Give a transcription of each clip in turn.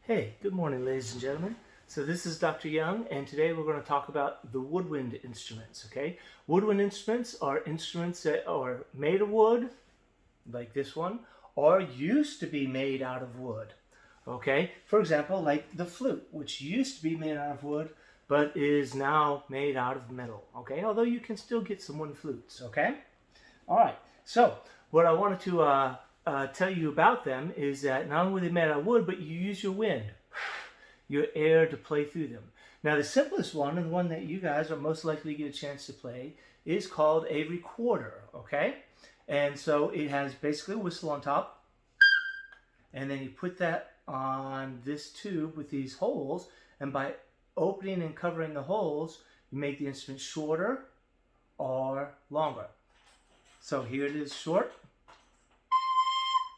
Hey, good morning, ladies and gentlemen. So this is Dr. Young, and today we're going to talk about the woodwind instruments, okay? Woodwind instruments are instruments that are made of wood, like this one, or used to be made out of wood, okay? For example, like the flute, which used to be made out of wood, but is now made out of metal, okay? Although you can still get some wooden flutes, okay? All right, so what I wanted to tell you about them is that not only are they made out of wood, but you use your wind, your air to play through them. Now the simplest one, and the one that you guys are most likely to get a chance to play, is called a recorder, okay? And so it has basically a whistle on top, and then you put that on this tube with these holes, and by opening and covering the holes, you make the instrument shorter or longer. So here it is short,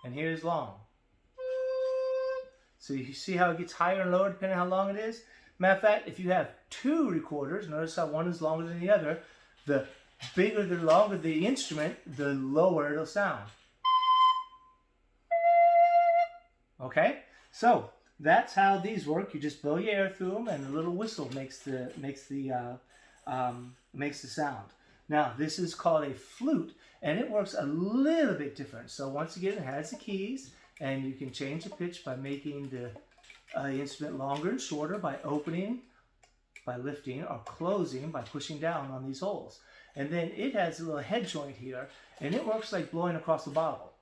and here is long. So you see how it gets higher and lower depending on how long it is? Matter of fact, if you have two recorders, notice how one is longer than the other, the bigger, the longer the instrument, the lower it'll sound. Okay? So that's how these work. You just blow your air through them, and the little whistle makes the sound. Now this is called a flute, and it works a little bit different. So once again, it has the keys, and you can change the pitch by making the instrument longer and shorter by opening, by lifting, or closing by pushing down on these holes. And then it has a little head joint here, and it works like blowing across a bottle.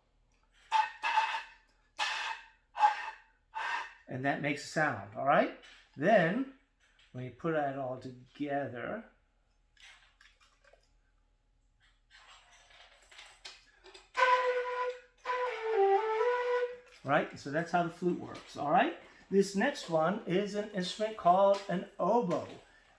And that makes a sound, all right? Then, when you put that all together, right? So that's how the flute works, all right? This next one is an instrument called an oboe.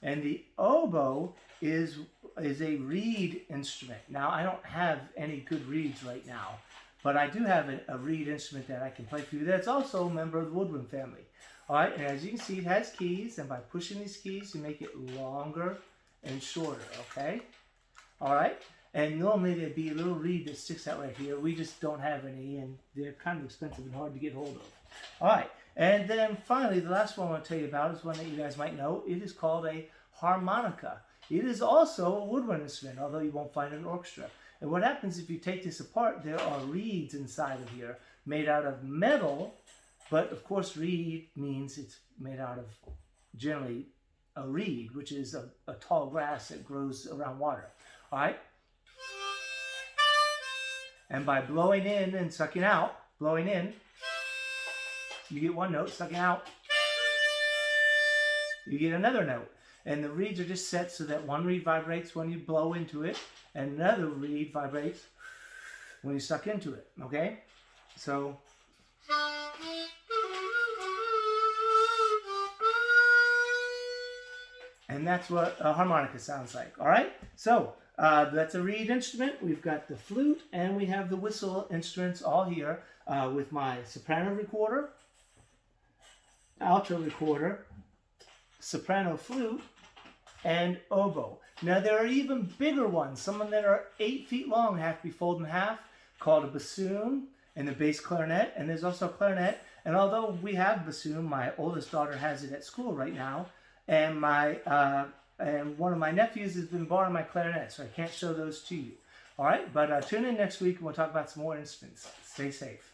And the oboe is a reed instrument. Now, I don't have any good reeds right now, but I do have a reed instrument that I can play for you that's also a member of the woodwind family. All right, and as you can see, it has keys, and by pushing these keys, you make it longer and shorter, okay? All right? And normally there'd be a little reed that sticks out right here. We just don't have any, and they're kind of expensive and hard to get hold of. All right, and then finally, the last one I want to tell you about is one that you guys might know. It is called a harmonica. It is also a woodwind instrument, although you won't find an orchestra. And what happens if you take this apart, there are reeds inside of here made out of metal, but of course reed means it's made out of generally a reed, which is a tall grass that grows around water. All right? And by blowing in and sucking out, blowing in, you get one note, sucking out, you get another note. And the reeds are just set so that one reed vibrates when you blow into it, and another reed vibrates when you suck into it, okay? So, and that's what a harmonica sounds like, all right? So, that's a reed instrument. We've got the flute, and we have the whistle instruments all here with my soprano recorder, alto recorder, soprano flute, and oboe. Now there are even bigger ones, some of them that are 8 feet long, have to be folded in half, called a bassoon, and the bass clarinet, and there's also a clarinet. And although we have bassoon, my oldest daughter has it at school right now, and one of my nephews has been borrowing my clarinet, so I can't show those to you. All right, but tune in next week and we'll talk about some more instruments. Stay safe.